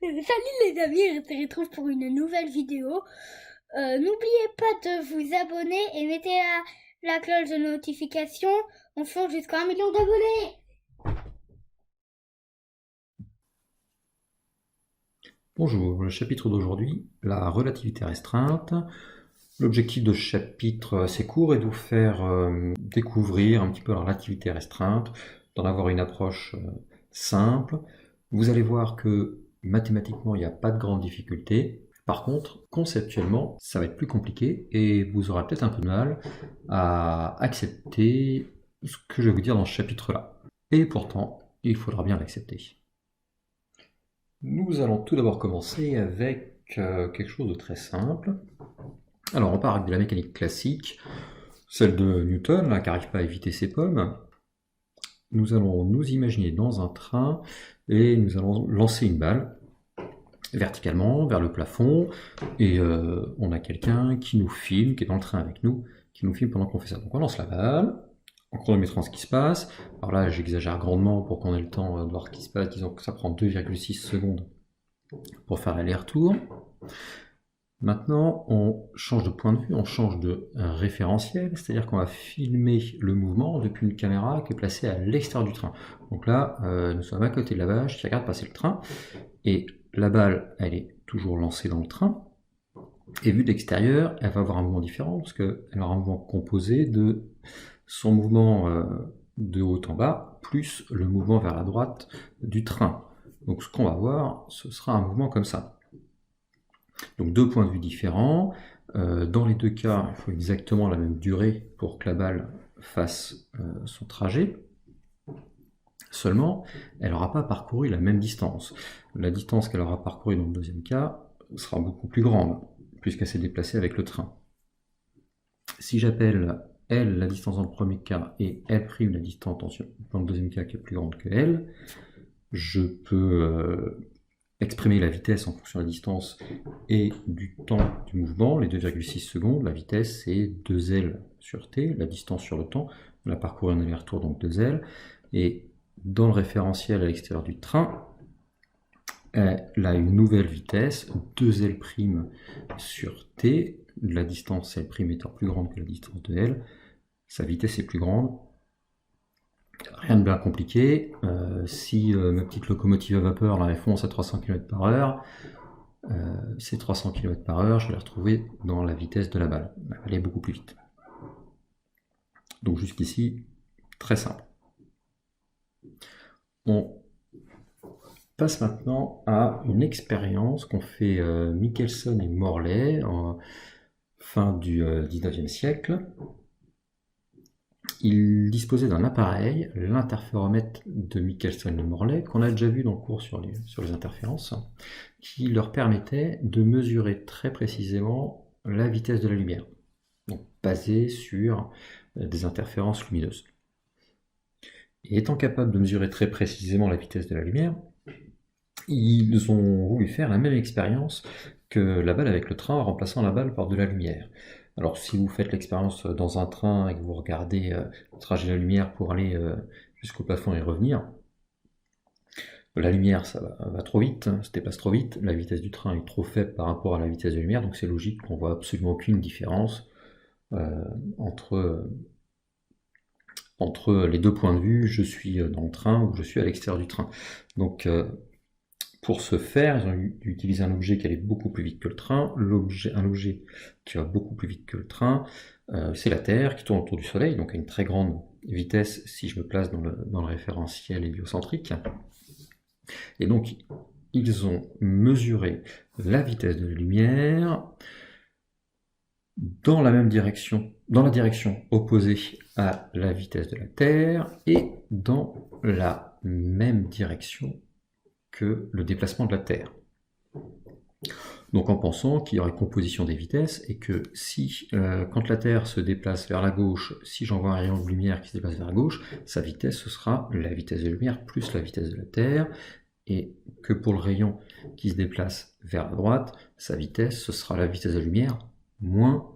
Salut les amis, on se retrouve pour une nouvelle vidéo. N'oubliez pas de vous abonner et mettez la cloche de notification. On change jusqu'à 1 million d'abonnés. Bonjour, le chapitre d'aujourd'hui, la relativité restreinte. L'objectif de ce chapitre assez court est de vous faire découvrir un petit peu la relativité restreinte, d'en avoir une approche simple. Vous allez voir que mathématiquement, il n'y a pas de grande difficulté. Par contre, conceptuellement, ça va être plus compliqué et vous aurez peut-être un peu de mal à accepter ce que je vais vous dire dans ce chapitre-là. Et pourtant, il faudra bien l'accepter. Nous allons tout d'abord commencer avec quelque chose de très simple. Alors on part avec de la mécanique classique, celle de Newton, là, qui n'arrive pas à éviter ses pommes. Nous allons nous imaginer dans un train et nous allons lancer une balle verticalement vers le plafond et on a quelqu'un qui nous filme, qui est dans le train avec nous, qui nous filme pendant qu'on fait ça. Donc on lance la balle, en chronométrant ce qui se passe. Alors là j'exagère grandement pour qu'on ait le temps de voir ce qui se passe, disons que ça prend 2,6 secondes pour faire l'aller-retour. Maintenant, on change de point de vue, on change de référentiel, c'est-à-dire qu'on va filmer le mouvement depuis une caméra qui est placée à l'extérieur du train. Donc là, nous sommes à côté de la vache qui regarde passer le train, et la balle, elle est toujours lancée dans le train, et vue d'extérieur, elle va avoir un mouvement différent, parce qu'elle aura un mouvement composé de son mouvement de haut en bas, plus le mouvement vers la droite du train. Donc ce qu'on va voir, ce sera un mouvement comme ça. Donc deux points de vue différents. Dans les deux cas, il faut exactement la même durée pour que la balle fasse son trajet. Seulement, elle n'aura pas parcouru la même distance. La distance qu'elle aura parcourue dans le deuxième cas sera beaucoup plus grande, puisqu'elle s'est déplacée avec le train. Si j'appelle L la distance dans le premier cas et L' la distance dans le deuxième cas qui est plus grande que L, je peux exprimer la vitesse en fonction de la distance et du temps du mouvement, les 2,6 secondes. La vitesse c'est 2L sur t, la distance sur le temps, on a parcouru un aller-retour, donc 2L, et dans le référentiel à l'extérieur du train, elle a une nouvelle vitesse, 2L' sur t, la distance L' étant plus grande que la distance de L, sa vitesse est plus grande. Rien de bien compliqué. Si ma petite locomotive à vapeur là, elle fonce à 300 km/h, ces 300 km/h, je vais les retrouver dans la vitesse de la balle. Elle va aller beaucoup plus vite. Donc jusqu'ici, très simple. On passe maintenant à une expérience qu'ont fait Michelson et Morley en fin du 19e siècle. Ils disposaient d'un appareil, l'interféromètre de Michelson et Morley, qu'on a déjà vu dans le cours sur les interférences, qui leur permettait de mesurer très précisément la vitesse de la lumière, donc basée sur des interférences lumineuses. Et étant capables de mesurer très précisément la vitesse de la lumière, ils ont voulu faire la même expérience que la balle avec le train en remplaçant la balle par de la lumière. Alors si vous faites l'expérience dans un train et que vous regardez le trajet de la lumière pour aller jusqu'au plafond et revenir, la lumière ça va trop vite, ça se dépasse trop vite, la vitesse du train est trop faible par rapport à la vitesse de la lumière, donc c'est logique qu'on voit absolument aucune différence entre les deux points de vue, je suis dans le train ou je suis à l'extérieur du train. Donc pour ce faire, ils ont utilisé un objet qui allait beaucoup plus vite que le train. Un objet qui va beaucoup plus vite que le train, c'est la Terre qui tourne autour du Soleil, donc à une très grande vitesse si je me place dans le référentiel héliocentrique. Et donc, ils ont mesuré la vitesse de la lumière dans la même direction, dans la direction opposée à la vitesse de la Terre et dans la même direction que le déplacement de la Terre. Donc en pensant qu'il y aurait composition des vitesses et que si, quand la Terre se déplace vers la gauche, si j'envoie un rayon de lumière qui se déplace vers la gauche, sa vitesse ce sera la vitesse de la lumière plus la vitesse de la Terre, et que pour le rayon qui se déplace vers la droite, sa vitesse ce sera la vitesse de la lumière moins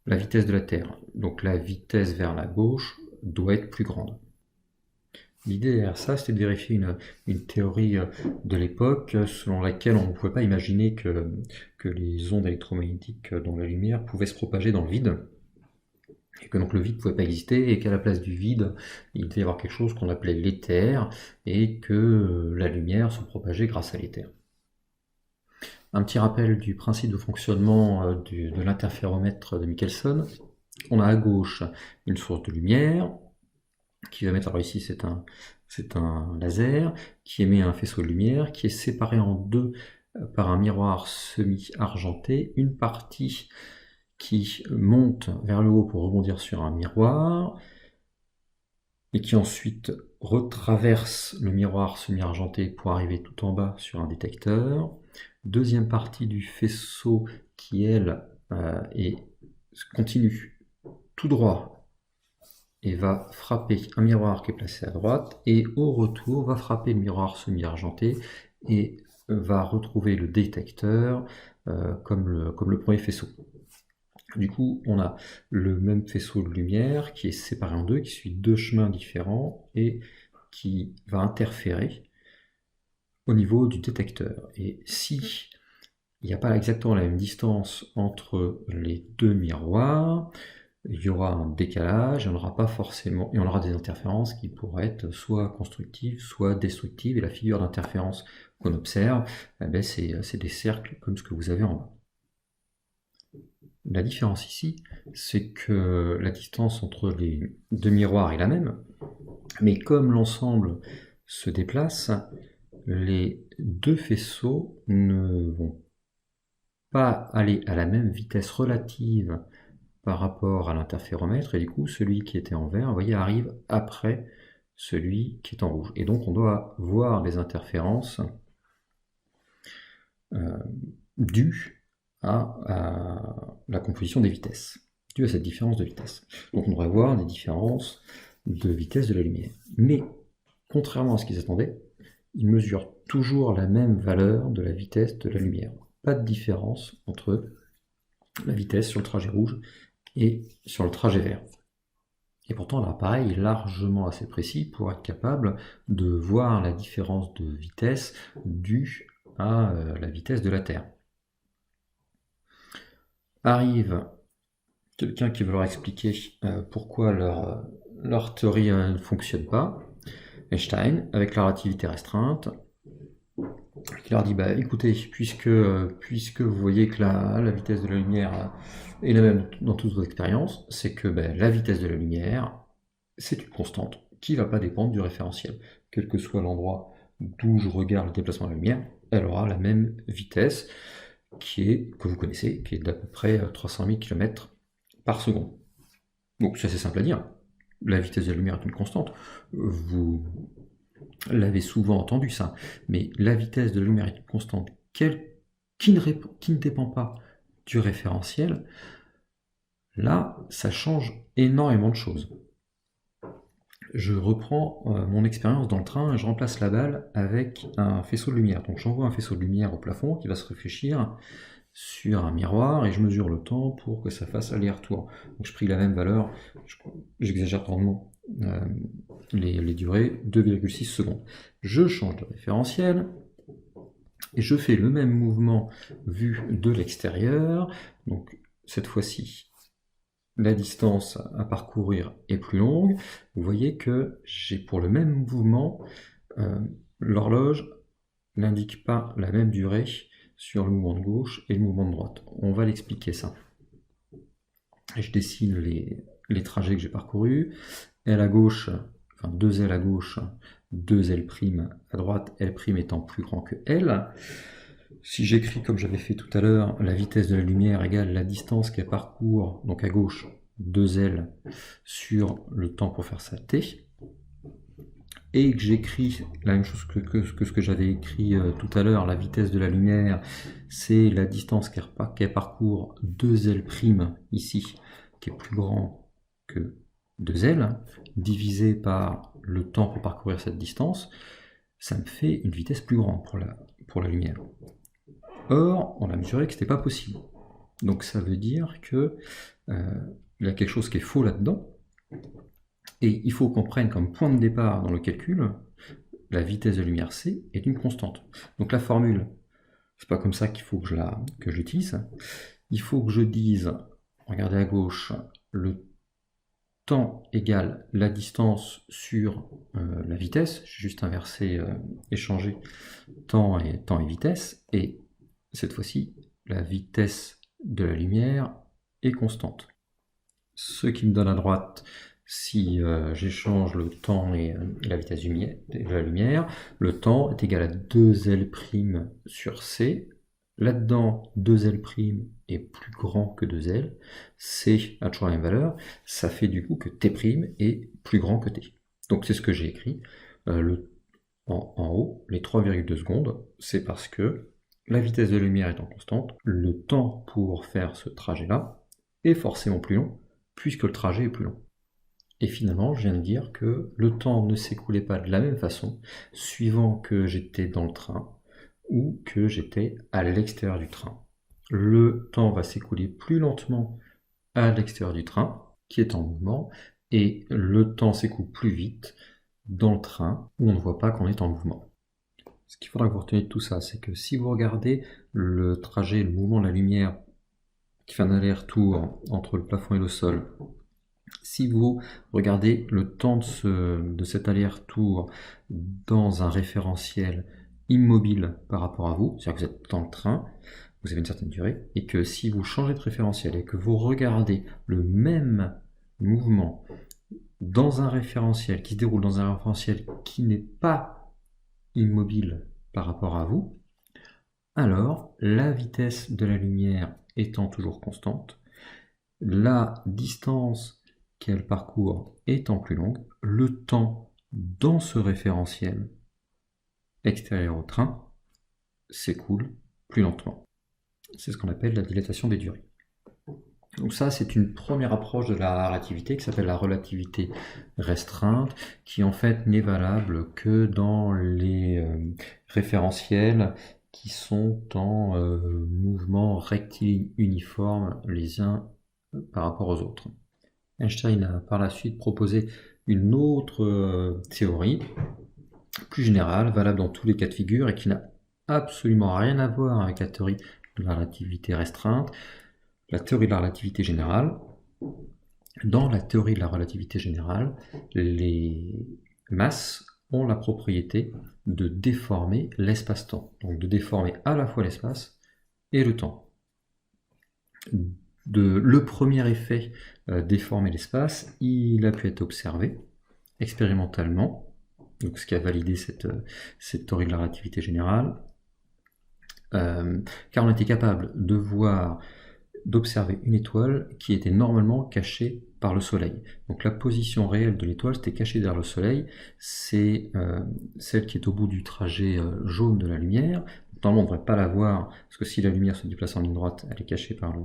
la vitesse de la Terre. Donc la vitesse vers la gauche doit être plus grande. L'idée derrière ça, c'était de vérifier une théorie de l'époque selon laquelle on ne pouvait pas imaginer que les ondes électromagnétiques dans la lumière pouvaient se propager dans le vide, et que donc le vide ne pouvait pas exister, et qu'à la place du vide, il devait y avoir quelque chose qu'on appelait l'éther, et que la lumière se propageait grâce à l'éther. Un petit rappel du principe de fonctionnement de l'interféromètre de Michelson. On a à gauche une source de lumière, qui va mettre, alors ici c'est un laser, qui émet un faisceau de lumière, qui est séparé en deux par un miroir semi-argenté, une partie qui monte vers le haut pour rebondir sur un miroir, et qui ensuite retraverse le miroir semi-argenté pour arriver tout en bas sur un détecteur. Deuxième partie du faisceau qui, elle, continue tout droit et va frapper un miroir qui est placé à droite, et au retour va frapper le miroir semi-argenté et va retrouver le détecteur comme le premier faisceau. Du coup, on a le même faisceau de lumière qui est séparé en deux, qui suit deux chemins différents et qui va interférer au niveau du détecteur. Et si il n'y a pas exactement la même distance entre les deux miroirs, il y aura un décalage, et on n'aura pas forcément, et on aura des interférences qui pourraient être soit constructives, soit destructives, et la figure d'interférence qu'on observe, c'est des cercles comme ce que vous avez en bas. La différence ici, c'est que la distance entre les deux miroirs est la même, mais comme l'ensemble se déplace, les deux faisceaux ne vont pas aller à la même vitesse relative par rapport à l'interféromètre, et du coup celui qui était en vert, vous voyez, arrive après celui qui est en rouge. Et donc on doit voir les interférences dues à la composition des vitesses, dues à cette différence de vitesse. Donc on devrait voir des différences de vitesse de la lumière. Mais contrairement à ce qu'ils attendaient, ils mesurent toujours la même valeur de la vitesse de la lumière. Pas de différence entre la vitesse sur le trajet rouge et sur le trajet vert. Et pourtant l'appareil est largement assez précis pour être capable de voir la différence de vitesse due à la vitesse de la Terre. Arrive quelqu'un qui veut leur expliquer pourquoi leur théorie ne fonctionne pas, Einstein, avec la relativité restreinte, qui leur dit, écoutez, puisque vous voyez que la vitesse de la lumière est la même dans toutes vos expériences, c'est que la vitesse de la lumière, c'est une constante qui ne va pas dépendre du référentiel. Quel que soit l'endroit d'où je regarde le déplacement de la lumière, elle aura la même vitesse que vous connaissez, qui est d'à peu près 300 000 km par seconde. Donc c'est assez simple à dire. La vitesse de la lumière est une constante. Vous l'avez souvent entendu ça, mais la vitesse de la lumière est une constante qui ne dépend pas du référentiel. Là, ça change énormément de choses. Je reprends mon expérience dans le train et je remplace la balle avec un faisceau de lumière. Donc j'envoie un faisceau de lumière au plafond qui va se réfléchir sur un miroir et je mesure le temps pour que ça fasse aller-retour. Donc je pris la même valeur, j'exagère grandement les durées, 2,6 secondes. Je change de référentiel et je fais le même mouvement vu de l'extérieur. Donc cette fois-ci, la distance à parcourir est plus longue. Vous voyez que j'ai pour le même mouvement, l'horloge n'indique pas la même durée sur le mouvement de gauche et le mouvement de droite. On va l'expliquer ça. Et je dessine les trajets que j'ai parcourus. L à gauche, enfin 2L à gauche, 2L' à droite, L' étant plus grand que L. Si j'écris comme j'avais fait tout à l'heure, la vitesse de la lumière égale la distance qu'elle parcourt, donc à gauche, 2L sur le temps pour faire ça T, et que j'écris la même chose que ce que j'avais écrit tout à l'heure, la vitesse de la lumière, c'est la distance qu'elle parcourt 2L' ici, qui est plus grand que 2L, divisé par le temps pour parcourir cette distance, ça me fait une vitesse plus grande pour la lumière. Or, on a mesuré que ce n'était pas possible. Donc ça veut dire que il y a quelque chose qui est faux là-dedans, Et il faut qu'on prenne comme point de départ dans le calcul la vitesse de lumière c est une constante. Donc la formule, c'est pas comme ça qu'il faut que je l'utilise. Il faut que je dise, regardez à gauche, le temps égale la distance sur la vitesse. J'ai juste inversé, échangé temps et vitesse. Et cette fois-ci, la vitesse de la lumière est constante. Ce qui me donne à droite, si j'échange le temps et la vitesse de la lumière, le temps est égal à 2L' sur C. Là-dedans, 2L' est plus grand que 2L. C a toujours la même valeur. Ça fait du coup que T' est plus grand que T. Donc c'est ce que j'ai écrit. En haut, les 3,2 secondes, c'est parce que la vitesse de lumière étant constante, le temps pour faire ce trajet-là est forcément plus long, puisque le trajet est plus long. Et finalement, je viens de dire que le temps ne s'écoulait pas de la même façon, suivant que j'étais dans le train ou que j'étais à l'extérieur du train. Le temps va s'écouler plus lentement à l'extérieur du train, qui est en mouvement, et le temps s'écoule plus vite dans le train, où on ne voit pas qu'on est en mouvement. Ce qu'il faudra que vous reteniez de tout ça, c'est que si vous regardez le trajet, le mouvement de la lumière qui fait un aller-retour entre le plafond et le sol, si vous regardez le temps de cet aller-retour dans un référentiel immobile par rapport à vous, c'est-à-dire que vous êtes dans le train, vous avez une certaine durée, et que si vous changez de référentiel et que vous regardez le même mouvement dans un référentiel qui se déroule dans un référentiel qui n'est pas immobile par rapport à vous, alors la vitesse de la lumière étant toujours constante, la distance qu'elle parcourt étant plus longue, le temps dans ce référentiel extérieur au train s'écoule plus lentement. C'est ce qu'on appelle la dilatation des durées. Donc ça, c'est une première approche de la relativité qui s'appelle la relativité restreinte, qui en fait n'est valable que dans les référentiels qui sont en mouvement rectiligne uniforme les uns par rapport aux autres. Einstein a par la suite proposé une autre théorie, plus générale, valable dans tous les cas de figure et qui n'a absolument rien à voir avec la théorie de la relativité restreinte, la théorie de la relativité générale. Dans la théorie de la relativité générale, les masses ont la propriété de déformer l'espace-temps, donc de déformer à la fois l'espace et le temps. Le premier effet déformer l'espace, il a pu être observé expérimentalement, donc ce qui a validé cette théorie de la relativité générale, car on était capable d'observer une étoile qui était normalement cachée par le Soleil. Donc la position réelle de l'étoile, c'était cachée derrière le Soleil, c'est celle qui est au bout du trajet jaune de la lumière. Normalement, on ne devrait pas la voir, parce que si la lumière se déplace en ligne droite, elle est cachée par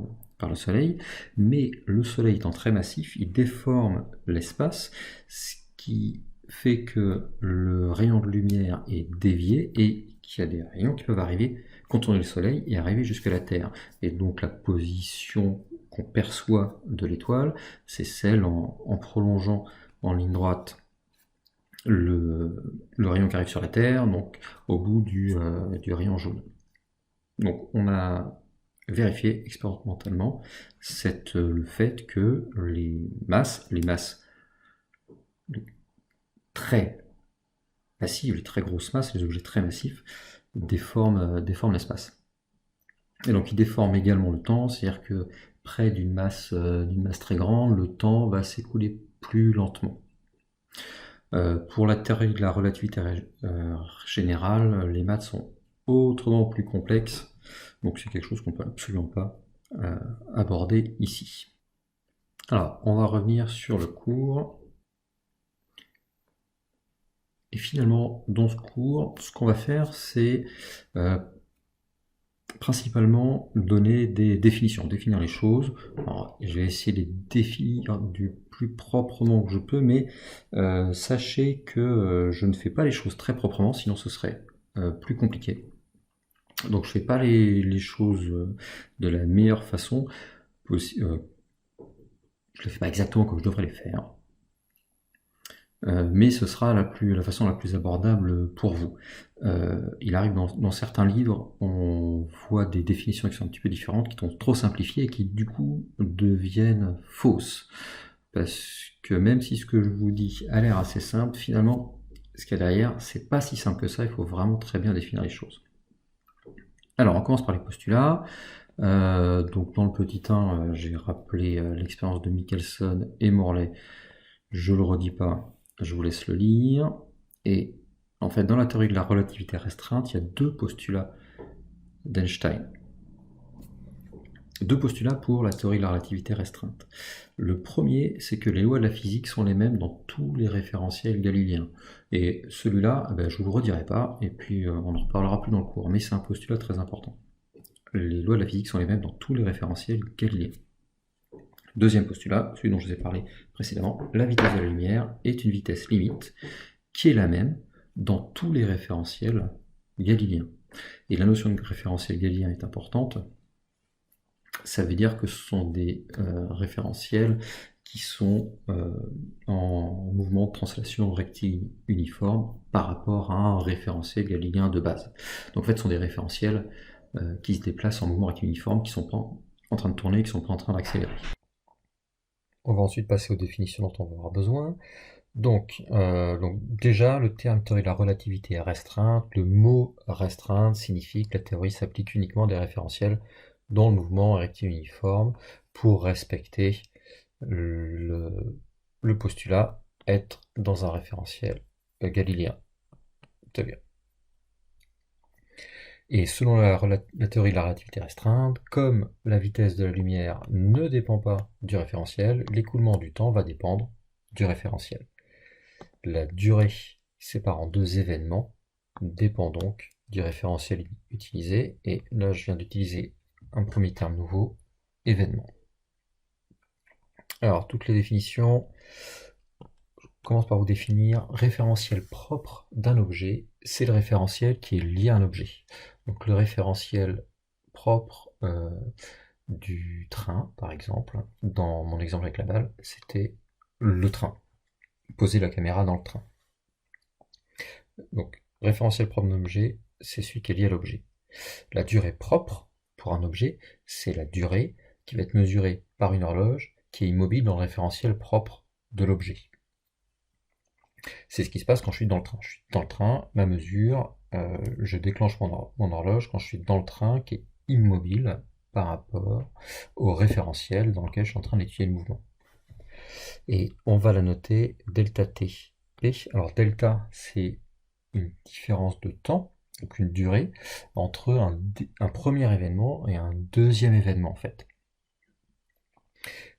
le Soleil, mais le Soleil étant très massif, il déforme l'espace, ce qui fait que le rayon de lumière est dévié et qu'il y a des rayons qui peuvent arriver, contourner le Soleil et arriver jusqu'à la Terre. Et donc la position qu'on perçoit de l'étoile, c'est celle en prolongeant en ligne droite le rayon qui arrive sur la Terre, donc au bout du rayon jaune. Donc on a vérifié expérimentalement le fait que les masses très massives, les très grosses masses, les objets très massifs, déforment l'espace. Et donc ils déforment également le temps, c'est-à-dire que près d'une masse très grande, le temps va s'écouler plus lentement. Pour la théorie de la relativité générale, les maths sont autrement plus complexes, donc c'est quelque chose qu'on ne peut absolument pas aborder ici. Alors, on va revenir sur le cours. Et finalement, dans ce cours, ce qu'on va faire, c'est principalement donner des définitions, définir les choses. Alors, je vais essayer de les définir du plus proprement que je peux, mais sachez que je ne fais pas les choses très proprement, sinon ce serait plus compliqué. Donc je ne fais pas les choses de la meilleure façon. Je ne les fais pas exactement comme je devrais les faire. mais ce sera la façon la plus abordable pour vous. Il arrive dans certains livres, on voit des définitions qui sont un petit peu différentes, qui sont trop simplifiées et qui du coup deviennent fausses. Parce que même si ce que je vous dis a l'air assez simple, finalement, ce qu'il y a derrière, c'est pas si simple que ça, il faut vraiment très bien définir les choses. Alors, on commence par les postulats. Donc dans le petit 1, j'ai rappelé l'expérience de Michelson et Morley. Je le redis pas, je vous laisse le lire. Et en fait, dans la théorie de la relativité restreinte, il y a deux postulats d'Einstein. Deux postulats pour la théorie de la relativité restreinte. Le premier, c'est que les lois de la physique sont les mêmes dans tous les référentiels galiléens. Et celui-là, je ne vous le redirai pas, et puis on en reparlera plus dans le cours, mais c'est un postulat très important. Les lois de la physique sont les mêmes dans tous les référentiels galiléens. Deuxième postulat, celui dont je vous ai parlé précédemment, la vitesse de la lumière est une vitesse limite qui est la même dans tous les référentiels galiléens. Et la notion de référentiel galiléen est importante. Ça veut dire que ce sont des référentiels qui sont en mouvement de translation rectiligne uniforme par rapport à un référentiel galiléen de base. Donc en fait, ce sont des référentiels qui se déplacent en mouvement rectiligne uniforme, qui ne sont pas en train de tourner, qui ne sont pas en train d'accélérer. On va ensuite passer aux définitions dont on va avoir besoin. Donc déjà, le terme théorie de la relativité est restreinte. Le mot restreinte signifie que la théorie s'applique uniquement à des référentiels dont le mouvement est rectiligne uniforme pour respecter le postulat être dans un référentiel galiléen. Très bien. Et selon la théorie de la relativité restreinte, comme la vitesse de la lumière ne dépend pas du référentiel, l'écoulement du temps va dépendre du référentiel. La durée séparant deux événements dépend donc du référentiel utilisé, et là je viens d'utiliser un premier terme nouveau, événement. Alors, toutes les définitions, je commence par vous définir référentiel propre d'un objet, c'est le référentiel qui est lié à un objet. Donc le référentiel propre du train, par exemple, dans mon exemple avec la balle, c'était le train. Poser la caméra dans le train. Donc, référentiel propre d'un objet, c'est celui qui est lié à l'objet. La durée propre pour un objet, c'est la durée qui va être mesurée par une horloge qui est immobile dans le référentiel propre de l'objet. C'est ce qui se passe quand je suis dans le train. Je suis dans le train, ma mesure, je déclenche mon horloge quand je suis dans le train qui est immobile par rapport au référentiel dans lequel je suis en train d'étudier le mouvement. Et on va la noter delta t. Alors delta, c'est une différence de temps, donc une durée, entre un premier événement et un deuxième événement en fait.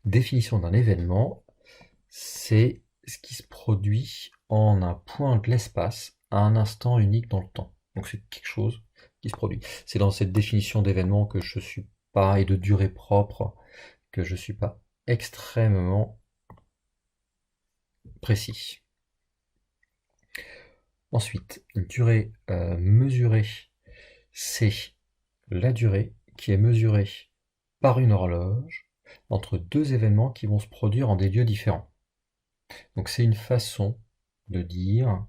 Définition d'un événement, c'est ce qui se produit en un point de l'espace à un instant unique dans le temps. Donc c'est quelque chose qui se produit. C'est dans cette définition d'événement que je suis pas, et de durée propre, que je suis pas extrêmement précis. Ensuite, une durée mesurée, c'est la durée qui est mesurée par une horloge entre deux événements qui vont se produire en des lieux différents. Donc c'est une façon de dire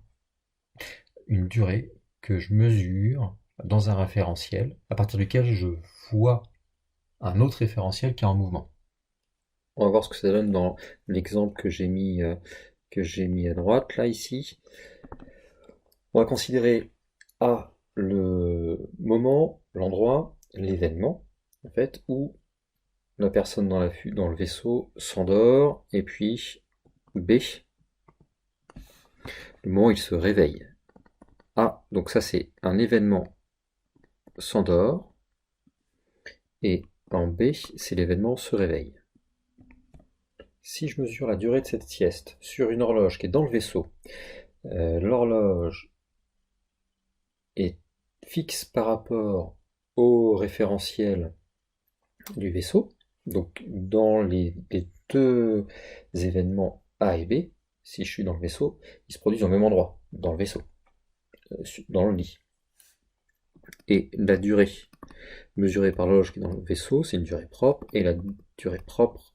une durée que je mesure dans un référentiel à partir duquel je vois un autre référentiel qui est en mouvement. On va voir ce que ça donne dans l'exemple que j'ai mis à droite, là, ici. On va considérer A, le moment, l'endroit, l'événement, en fait, où la personne dans le vaisseau s'endort, et puis B, le moment où il se réveille. A, donc ça c'est un événement s'endort, et en B, c'est l'événement se réveille. Si je mesure la durée de cette sieste sur une horloge qui est dans le vaisseau, l'horloge est fixe par rapport au référentiel du vaisseau, donc dans les deux événements A et B, si je suis dans le vaisseau, ils se produisent au même endroit, dans le vaisseau, dans le lit. Et la durée mesurée par l'horloge qui est dans le vaisseau, c'est une durée propre, et la durée propre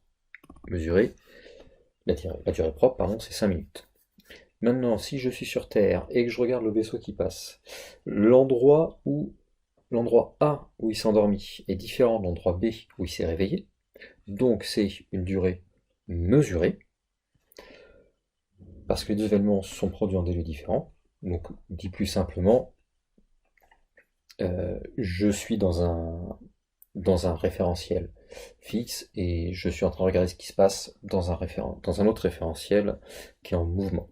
mesurée, la durée propre, pardon, c'est 5 minutes. Maintenant, si je suis sur Terre et que je regarde le vaisseau qui passe, l'endroit A où il s'est endormi est différent de l'endroit B où il s'est réveillé. Donc c'est une durée mesurée, parce que les deux événements sont produits en délai différent. Donc dit plus simplement, je suis dans un référentiel fixe et je suis en train de regarder ce qui se passe dans un autre référentiel qui est en mouvement.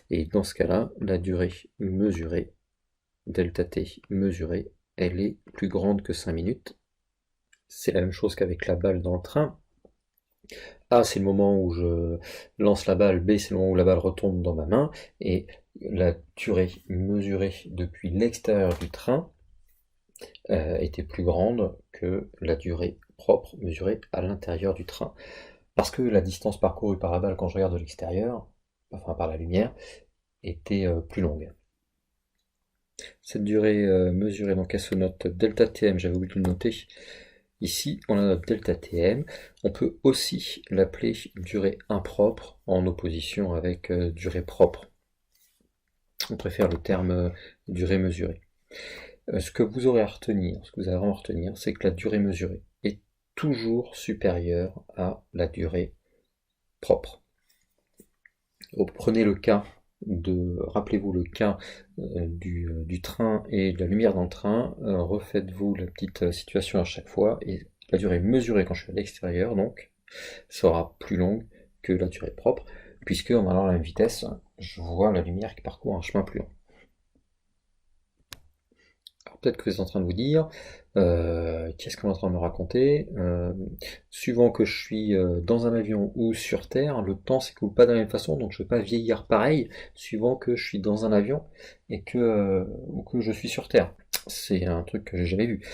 Et dans ce cas-là, la durée mesurée, delta t mesurée, elle est plus grande que 5 minutes. C'est la même chose qu'avec la balle dans le train. A, c'est le moment où je lance la balle, B, c'est le moment où la balle retombe dans ma main, et la durée mesurée depuis l'extérieur du train était plus grande que la durée propre mesurée à l'intérieur du train. Parce que la distance parcourue par la balle quand je regarde de l'extérieur, enfin par la lumière, était plus longue. Cette durée mesurée, donc elle se note delta tm, j'avais oublié de le noter. Ici, on a notre delta tm. On peut aussi l'appeler durée impropre en opposition avec durée propre. On préfère le terme durée mesurée. Ce que vous aurez à retenir, ce que vous avez vraiment à retenir, c'est que la durée mesurée est toujours supérieure à la durée propre. Prenez le cas rappelez-vous le cas du train et de la lumière dans le train, refaites-vous la petite situation à chaque fois, et la durée mesurée quand je suis à l'extérieur, donc, sera plus longue que la durée propre, puisque en allant à la même vitesse, je vois la lumière qui parcourt un chemin plus long. Alors peut-être que vous êtes en train de vous dire, qu'est-ce qu'on est en train de me raconter? Suivant que je suis dans un avion ou sur Terre, le temps s'écoule pas de la même façon, donc je ne vais pas vieillir pareil, suivant que je suis dans un avion et ou que je suis sur Terre. C'est un truc que j'ai jamais vu.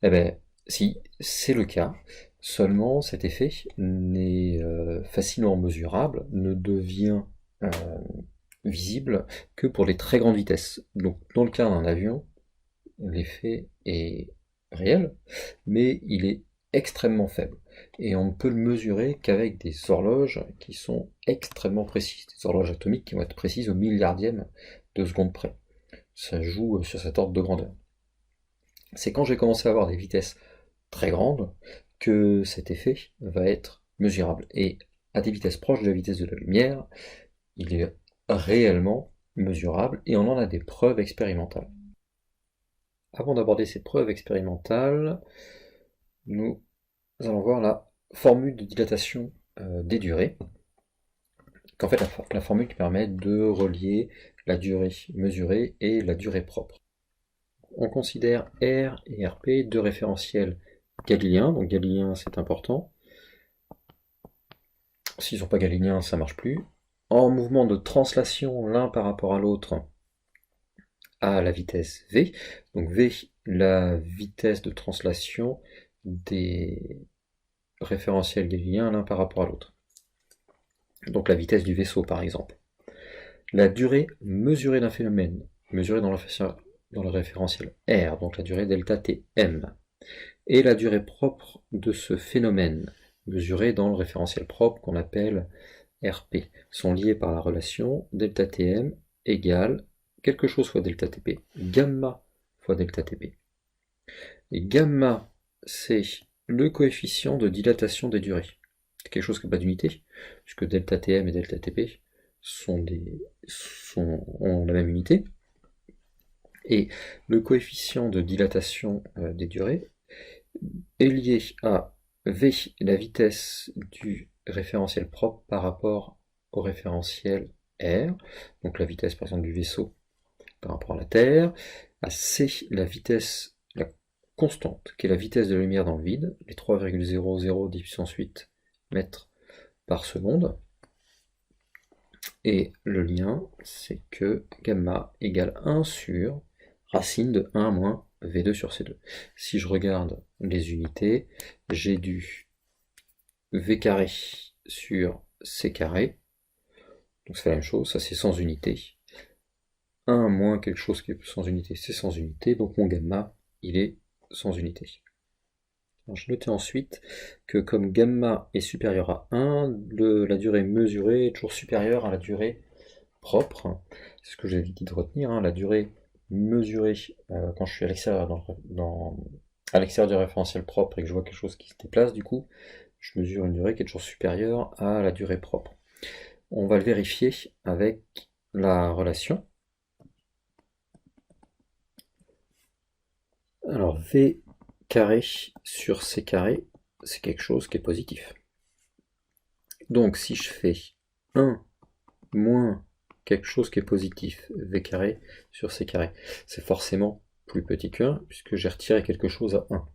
Eh ben, si, c'est le cas. Seulement, cet effet n'est facilement mesurable, ne devient euh, visible que pour les très grandes vitesses. Donc, dans le cas d'un avion, l'effet est réel, mais il est extrêmement faible. Et on ne peut le mesurer qu'avec des horloges qui sont extrêmement précises, des horloges atomiques qui vont être précises au milliardième de seconde près. Ça joue sur cet ordre de grandeur. C'est quand j'ai commencé à avoir des vitesses très grandes que cet effet va être mesurable. Et à des vitesses proches de la vitesse de la lumière, il est réellement mesurable et on en a des preuves expérimentales. Avant d'aborder ces preuves expérimentales, nous allons voir la formule de dilatation des durées. En fait, la formule qui permet de relier la durée mesurée et la durée propre. On considère R et RP deux référentiels galiléens, donc galiléen c'est important. S'ils ne sont pas galiléens, ça ne marche plus. En mouvement de translation l'un par rapport à l'autre à la vitesse V, donc V, la vitesse de translation des référentiels galiléens l'un par rapport à l'autre. Donc la vitesse du vaisseau par exemple. La durée mesurée d'un phénomène, mesurée dans le référentiel R, donc la durée delta Tm, et la durée propre de ce phénomène, mesurée dans le référentiel propre qu'on appelle RP, sont liés par la relation delta Tm égale quelque chose fois delta Tp, gamma fois delta Tp. Et gamma, c'est le coefficient de dilatation des durées. C'est quelque chose qui n'a pas d'unité, puisque delta Tm et delta Tp ont la même unité. Et le coefficient de dilatation des durées est lié à V, la vitesse du référentiel propre par rapport au référentiel R, donc la vitesse par exemple du vaisseau par rapport à la Terre, à C, la vitesse, la constante, qui est la vitesse de la lumière dans le vide, les 3,0010 puissance 8 mètres par seconde, et le lien, c'est que gamma égale 1 sur racine de 1 moins V2 sur C2. Si je regarde les unités, j'ai du V carré sur C carré, donc c'est la même chose, ça c'est sans unité. 1 moins quelque chose qui est sans unité, c'est sans unité, donc mon gamma, il est sans unité. Alors, je notais ensuite que comme gamma est supérieur à 1, la durée mesurée est toujours supérieure à la durée propre. C'est ce que j'avais dit de retenir, hein, la durée mesurée quand je suis à l'extérieur à l'extérieur du référentiel propre et que je vois quelque chose qui se déplace, du coup, je mesure une durée qui est toujours supérieure à la durée propre. On va le vérifier avec la relation. Alors V carré sur C carré, c'est quelque chose qui est positif. Donc si je fais 1 moins quelque chose qui est positif, V carré sur C carré, c'est forcément plus petit que 1, puisque j'ai retiré quelque chose à 1.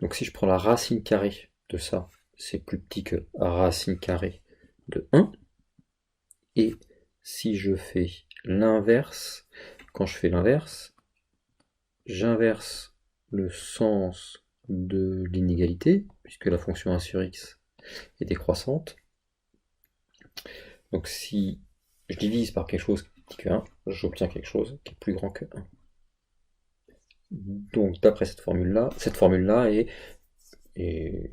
Donc si je prends la racine carrée de ça, c'est plus petit que racine carrée de 1. Et si je fais l'inverse, quand je fais l'inverse, j'inverse le sens de l'inégalité, puisque la fonction 1 sur x est décroissante. Donc si je divise par quelque chose qui est petit que 1, j'obtiens quelque chose qui est plus grand que 1. Donc d'après cette formule-là est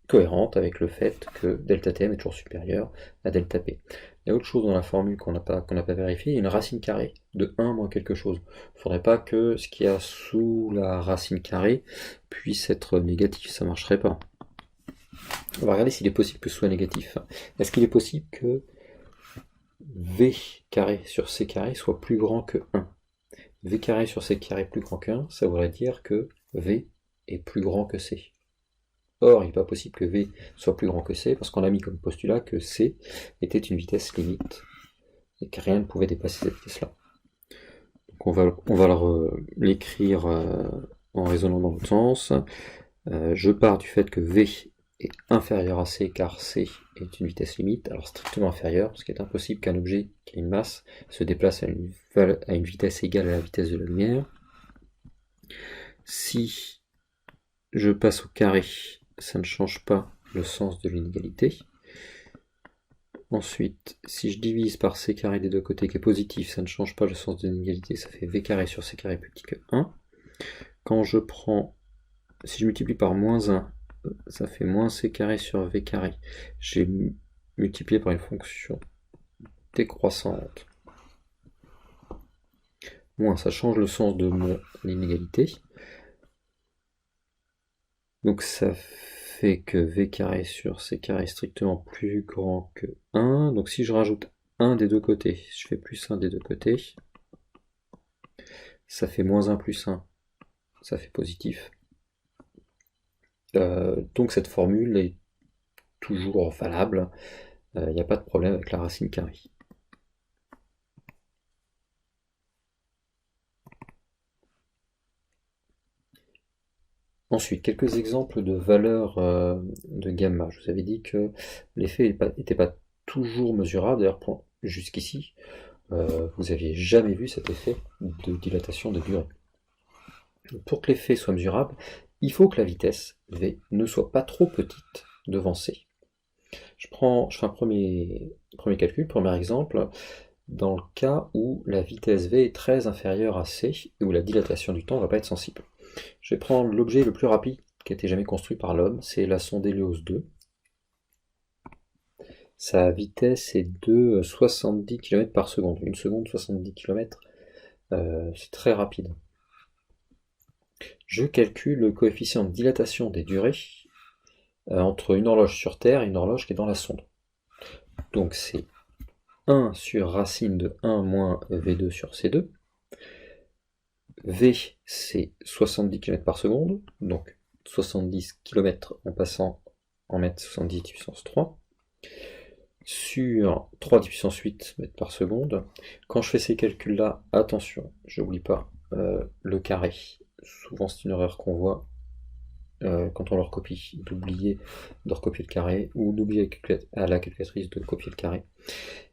cohérente avec le fait que ΔTM est toujours supérieur à ΔP. Il y a autre chose dans la formule qu'on n'a pas vérifié, il y a une racine carrée de 1 moins quelque chose. Il ne faudrait pas que ce qu'il y a sous la racine carrée puisse être négatif, ça ne marcherait pas. On va regarder s'il est possible que ce soit négatif. Est-ce qu'il est possible que V carré sur C carré soit plus grand que 1? V carré sur C carré plus grand que 1, ça voudrait dire que V est plus grand que C. Or, il n'est pas possible que V soit plus grand que C, parce qu'on a mis comme postulat que C était une vitesse limite, et que rien ne pouvait dépasser cette vitesse-là. Donc on va l'écrire en raisonnant dans l'autre sens. Je pars du fait que V est inférieur à C, car C est une vitesse limite, alors strictement inférieure, parce qu'il est impossible qu'un objet qui a une masse se déplace à une vitesse égale à la vitesse de la lumière. Si je passe au carré, ça ne change pas le sens de l'inégalité. Ensuite, si je divise par C carré des deux côtés qui est positif, ça ne change pas le sens de l'inégalité, ça fait V carré sur C carré plus petit que 1. Quand je prends, si je multiplie par moins 1, ça fait moins C carré sur V carré. J'ai multiplié par une fonction décroissante. Moins, ça change le sens de mon inégalité. Donc ça fait que V carré sur C carré est strictement plus grand que 1. Donc si je rajoute 1 des deux côtés, je fais plus 1 des deux côtés, ça fait moins 1 plus 1, ça fait positif. Donc cette formule est toujours valable, il n'y a pas de problème avec la racine carrée. Ensuite, quelques exemples de valeurs de gamma. Je vous avais dit que l'effet n'était pas toujours mesurable, d'ailleurs jusqu'ici, vous n'aviez jamais vu cet effet de dilatation de durée. Pour que l'effet soit mesurable, il faut que la vitesse V ne soit pas trop petite devant C. Je fais un premier calcul, premier exemple, dans le cas où la vitesse V est très inférieure à C et où la dilatation du temps ne va pas être sensible. Je vais prendre l'objet le plus rapide qui a été jamais construit par l'homme, c'est la sonde Helios 2. Sa vitesse est de 70 km par seconde. Une seconde, 70 km, c'est très rapide. Je calcule le coefficient de dilatation des durées entre une horloge sur Terre et une horloge qui est dans la sonde. Donc c'est 1 sur racine de 1 moins V2 sur C2. V, c'est 70 km par seconde, donc 70 km en passant en mètres 70 puissance 3, sur 3 10 puissance 8 mètres par seconde. Quand je fais ces calculs-là, attention, je n'oublie pas le carré. Souvent c'est une erreur qu'on voit quand on leur copie, d'oublier de recopier le carré, ou d'oublier à la calculatrice de copier le carré.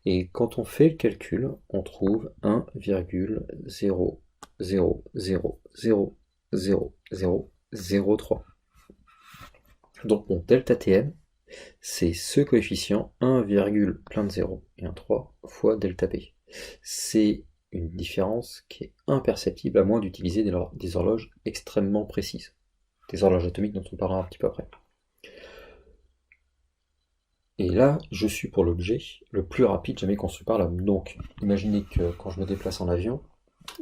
Et quand on fait le calcul, on trouve 1,000000003. Donc mon delta Tm, c'est ce coefficient 1, plein de 0 et un 3 fois delta P. C'est une différence qui est imperceptible à moins d'utiliser des horloges extrêmement précises. Des horloges atomiques dont on parlera un petit peu après. Et là, je suis pour l'objet le plus rapide jamais conçu par l'homme. Donc, imaginez que quand je me déplace en avion,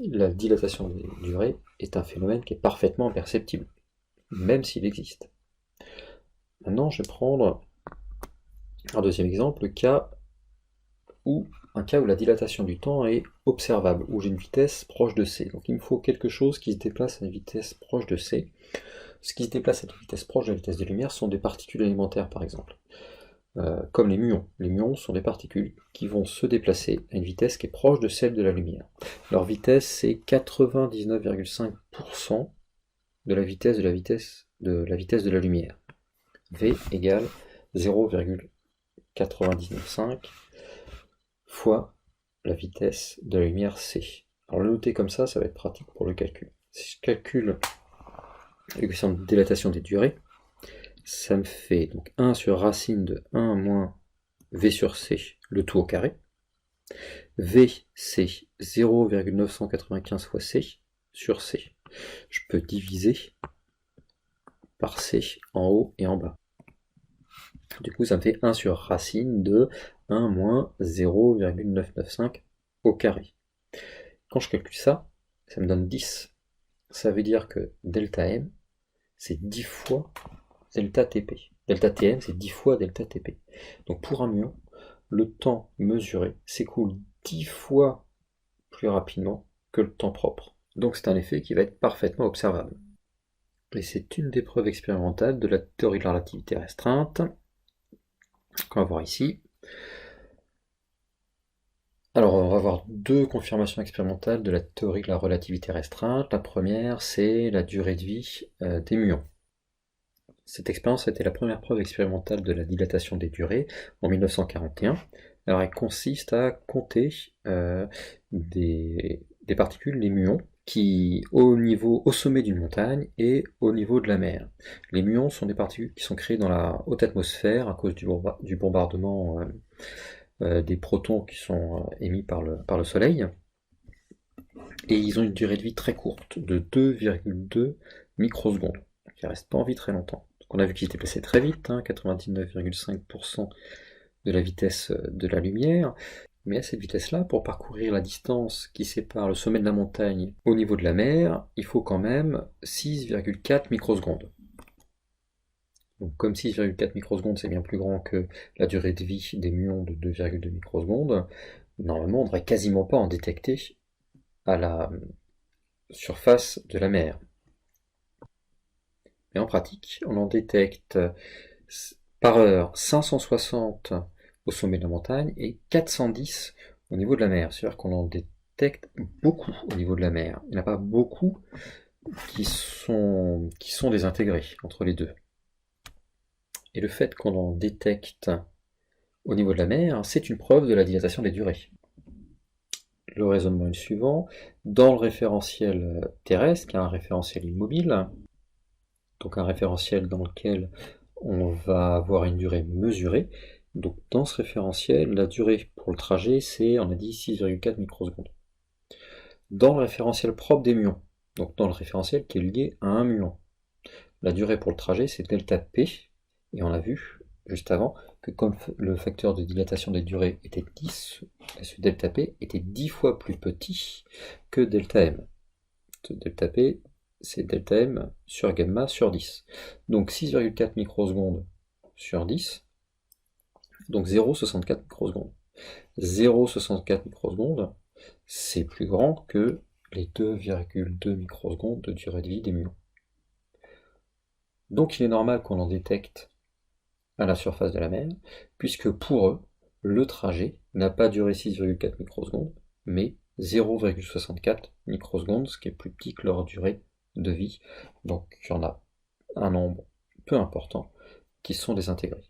la dilatation des durées est un phénomène qui est parfaitement perceptible, même s'il existe. Maintenant, je vais prendre un deuxième exemple, un cas où la dilatation du temps est observable, où j'ai une vitesse proche de c. Donc il me faut quelque chose qui se déplace à une vitesse proche de c. Ce qui se déplace à une vitesse proche de la vitesse de la lumière sont des particules élémentaires, par exemple, comme les muons. Les muons sont des particules qui vont se déplacer à une vitesse qui est proche de celle de la lumière. Leur vitesse, c'est 99,5% de la vitesse de la la lumière. V égale 0,995 fois la vitesse de la lumière c. Alors le noter comme ça va être pratique pour le calcul. Si je calcule le coefficient de dilatation des durées, ça me fait donc 1 sur racine de 1 moins v sur c, le tout au carré. V, c'est 0,995 fois c sur c. Je peux diviser par c en haut et en bas. Du coup, ça me fait 1 sur racine de 1 moins 0,995 au carré. Quand je calcule ça, ça me donne 10. Ça veut dire que delta m, c'est 10 fois delta Tp. Delta Tm, c'est 10 fois delta Tp. Donc pour un muon, le temps mesuré s'écoule 10 fois plus rapidement que le temps propre. Donc c'est un effet qui va être parfaitement observable. Et c'est une des preuves expérimentales de la théorie de la relativité restreinte qu'on va voir ici. Alors on va voir deux confirmations expérimentales de la théorie de la relativité restreinte. La première, c'est la durée de vie des muons. Cette expérience a été la première preuve expérimentale de la dilatation des durées en 1941. Alors elle consiste à compter des particules, les muons, qui au sommet d'une montagne et au niveau de la mer. Les muons sont des particules qui sont créées dans la haute atmosphère à cause du bombardement des protons qui sont émis par le Soleil. Et ils ont une durée de vie très courte, de 2,2 microsecondes. Ils ne restent pas en vie très longtemps. Donc on a vu qu'ils se déplaçaient très vite, 99,5% de la vitesse de la lumière. Mais à cette vitesse-là, pour parcourir la distance qui sépare le sommet de la montagne au niveau de la mer, il faut quand même 6,4 microsecondes. Donc comme 6,4 microsecondes c'est bien plus grand que la durée de vie des muons de 2,2 microsecondes, normalement on ne devrait quasiment pas en détecter à la surface de la mer. Mais en pratique, on en détecte par heure 560 au sommet de la montagne et 410 au niveau de la mer. C'est-à-dire qu'on en détecte beaucoup au niveau de la mer. Il n'y en a pas beaucoup qui sont désintégrés entre les deux. Et le fait qu'on en détecte au niveau de la mer, c'est une preuve de la dilatation des durées. Le raisonnement est le suivant. Dans le référentiel terrestre, qui est un référentiel immobile, donc un référentiel dans lequel on va avoir une durée mesurée, donc dans ce référentiel, la durée pour le trajet, c'est, on a dit, 6,4 microsecondes. Dans le référentiel propre des muons, donc dans le référentiel qui est lié à un muon, la durée pour le trajet, c'est delta P, et on a vu juste avant que comme le facteur de dilatation des durées était 10, ce delta P était 10 fois plus petit que delta M. Ce delta P, c'est delta M sur gamma sur 10. Donc 6,4 microsecondes sur 10, donc 0,64 microsecondes. 0,64 microsecondes, c'est plus grand que les 2,2 microsecondes de durée de vie des muons. Donc il est normal qu'on en détecte à la surface de la mer, puisque pour eux, le trajet n'a pas duré 6,4 microsecondes, mais 0,64 microsecondes, ce qui est plus petit que leur durée de vie. Donc il y en a un nombre peu important qui sont désintégrés.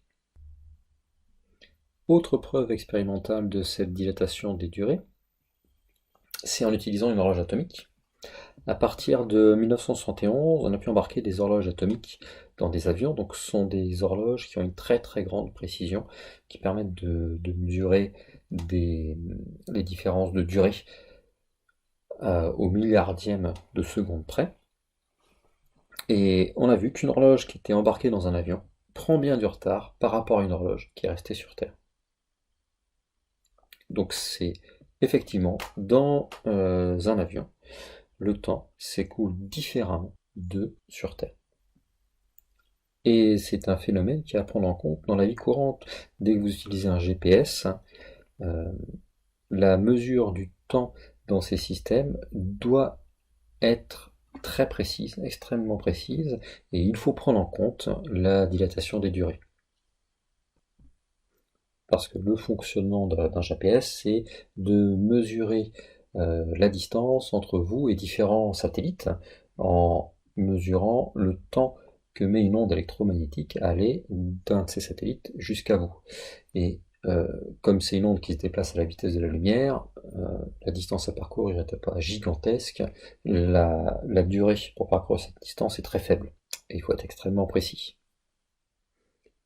Autre preuve expérimentale de cette dilatation des durées, c'est en utilisant une horloge atomique. À partir de 1971, on a pu embarquer des horloges atomiques dans des avions, donc ce sont des horloges qui ont une très très grande précision, qui permettent de mesurer les différences de durée au milliardième de seconde près. Et on a vu qu'une horloge qui était embarquée dans un avion prend bien du retard par rapport à une horloge qui est restée sur Terre. Donc c'est effectivement dans un avion, le temps s'écoule différemment de sur Terre. Et c'est un phénomène qui est à prendre en compte dans la vie courante. Dès que vous utilisez un GPS, la mesure du temps dans ces systèmes doit être très précise, extrêmement précise, et il faut prendre en compte la dilatation des durées. Parce que le fonctionnement d'un GPS, c'est de mesurer la distance entre vous et différents satellites en mesurant le temps que met une onde électromagnétique à aller d'un de ces satellites jusqu'à vous. Et comme c'est une onde qui se déplace à la vitesse de la lumière, la distance à parcourir n'est pas gigantesque, la durée pour parcourir cette distance est très faible, et il faut être extrêmement précis.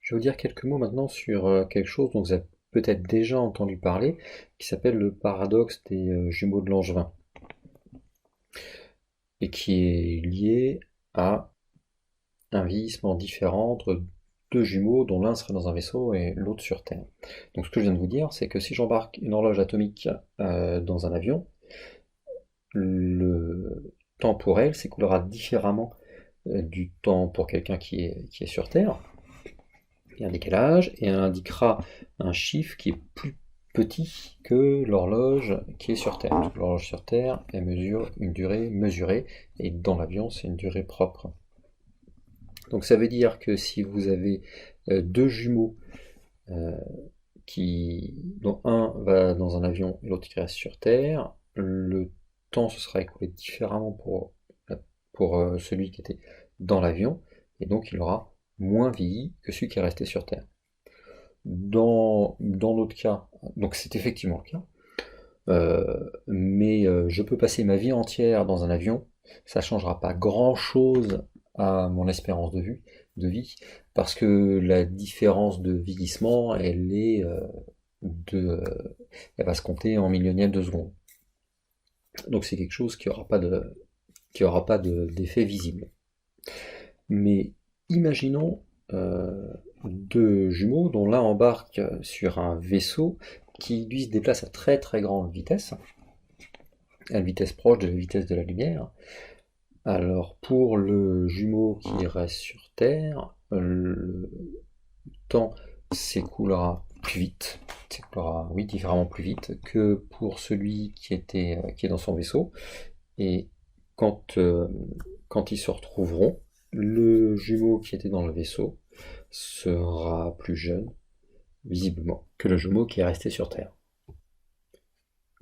Je vais vous dire quelques mots maintenant sur quelque chose dont vous avez peut-être déjà entendu parler, qui s'appelle le paradoxe des jumeaux de Langevin, et qui est lié à un vieillissement différent entre deux jumeaux dont l'un serait dans un vaisseau et l'autre sur Terre. Donc ce que je viens de vous dire, c'est que si j'embarque une horloge atomique dans un avion, le temps pour elle s'écoulera différemment du temps pour quelqu'un qui est sur Terre. Il y a un décalage et elle indiquera un chiffre qui est plus petit que l'horloge qui est sur Terre. L'horloge sur Terre, elle mesure une durée mesurée et dans l'avion, c'est une durée propre. Donc ça veut dire que si vous avez deux jumeaux dont un va dans un avion et l'autre qui reste sur Terre, le temps se sera écoulé différemment pour celui qui était dans l'avion, et donc il aura moins vieilli que celui qui est resté sur Terre. Dans notre cas, donc c'est effectivement le cas, mais je peux passer ma vie entière dans un avion, ça ne changera pas grand-chose à mon espérance de vie, parce que la différence de vieillissement, elle va se compter en millionièmes de seconde. Donc c'est quelque chose qui n'aura pas d'effet visible. Mais imaginons deux jumeaux dont l'un embarque sur un vaisseau qui lui se déplace à très très grande vitesse, à une vitesse proche de la vitesse de la lumière. Alors pour le jumeau qui reste sur Terre, le temps s'écoulera plus vite, différemment plus vite que pour celui qui est dans son vaisseau. Et quand ils se retrouveront, le jumeau qui était dans le vaisseau sera plus jeune, visiblement, que le jumeau qui est resté sur Terre.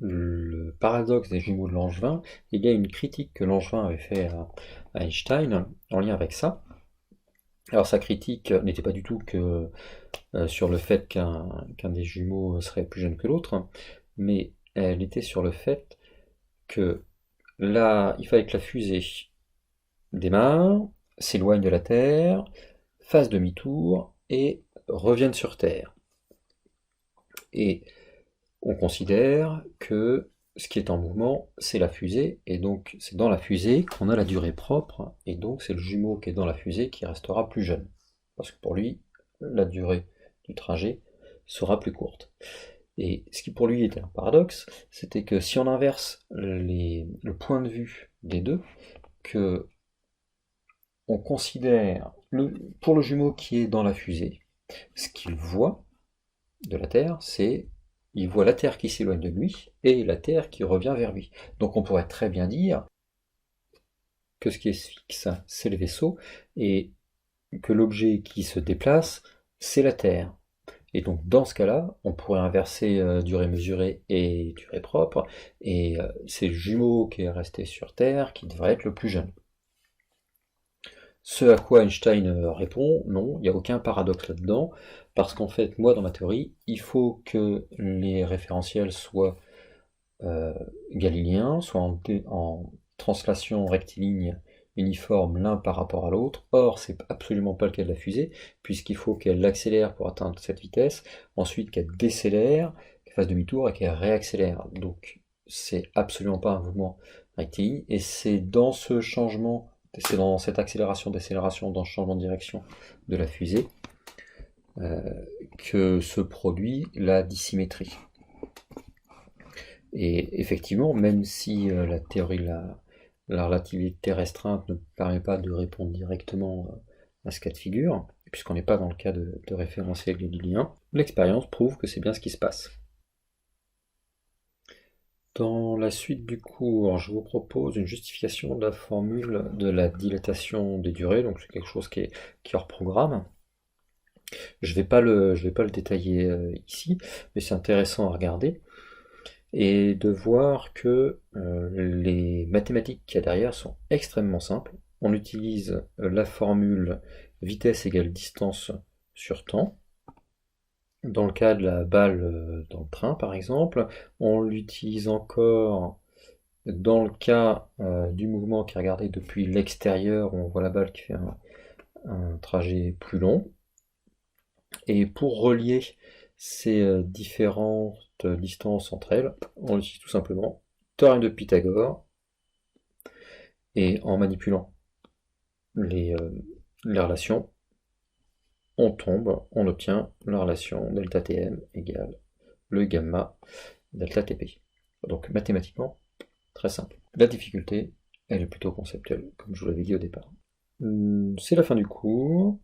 Le paradoxe des jumeaux de Langevin, il y a une critique que Langevin avait fait à Einstein en lien avec ça. Alors sa critique n'était pas du tout que sur le fait qu'un des jumeaux serait plus jeune que l'autre, mais elle était sur le fait que là, il fallait que la fusée démarre, s'éloigne de la Terre, fasse demi-tour et revienne sur Terre. Et on considère que ce qui est en mouvement, c'est la fusée, et donc c'est dans la fusée qu'on a la durée propre, et donc c'est le jumeau qui est dans la fusée qui restera plus jeune. Parce que pour lui, la durée du trajet sera plus courte. Et ce qui pour lui était un paradoxe, c'était que si on inverse le point de vue des deux, que on considère pour le jumeau qui est dans la fusée, ce qu'il voit de la Terre, c'est il voit la Terre qui s'éloigne de lui et la Terre qui revient vers lui. Donc on pourrait très bien dire que ce qui est fixe, c'est le vaisseau, et que l'objet qui se déplace, c'est la Terre. Et donc dans ce cas-là, on pourrait inverser durée mesurée et durée propre, et c'est le jumeau qui est resté sur Terre qui devrait être le plus jeune. Ce à quoi Einstein répond, non, il n'y a aucun paradoxe là-dedans, parce qu'en fait, moi, dans ma théorie, il faut que les référentiels soient galiléens, soient en translation rectiligne uniforme l'un par rapport à l'autre. Or, c'est absolument pas le cas de la fusée, puisqu'il faut qu'elle accélère pour atteindre cette vitesse, ensuite qu'elle décélère, qu'elle fasse demi-tour et qu'elle réaccélère. Donc, c'est absolument pas un mouvement rectiligne, et c'est dans ce changement c'est dans cette accélération-décélération, dans le changement de direction de la fusée, que se produit la dissymétrie. Et effectivement, même si la théorie de la relativité restreinte ne permet pas de répondre directement à ce cas de figure, puisqu'on n'est pas dans le cas de référentiel galiléen, l'expérience prouve que c'est bien ce qui se passe. Dans la suite du cours, je vous propose une justification de la formule de la dilatation des durées, donc c'est quelque chose qui est hors programme. Je vais pas le détailler ici, mais c'est intéressant à regarder et de voir que les mathématiques qu'il y a derrière sont extrêmement simples. On utilise la formule vitesse égale distance sur temps. Dans le cas de la balle dans le train, par exemple, on l'utilise encore dans le cas du mouvement qui est regardé depuis l'extérieur, où on voit la balle qui fait un trajet plus long. Et pour relier ces différentes distances entre elles, on utilise tout simplement théorème de Pythagore, et en manipulant les relations, on obtient la relation delta Tm égale le gamma delta Tp. Donc mathématiquement, très simple. La difficulté, elle est plutôt conceptuelle, comme je vous l'avais dit au départ. C'est la fin du cours.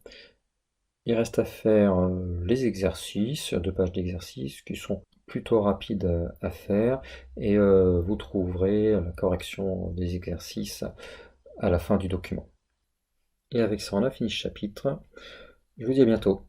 Il reste à faire les exercices, 2 pages d'exercices qui sont plutôt rapides à faire, et vous trouverez la correction des exercices à la fin du document. Et avec ça, on a fini ce chapitre. Je vous dis à bientôt.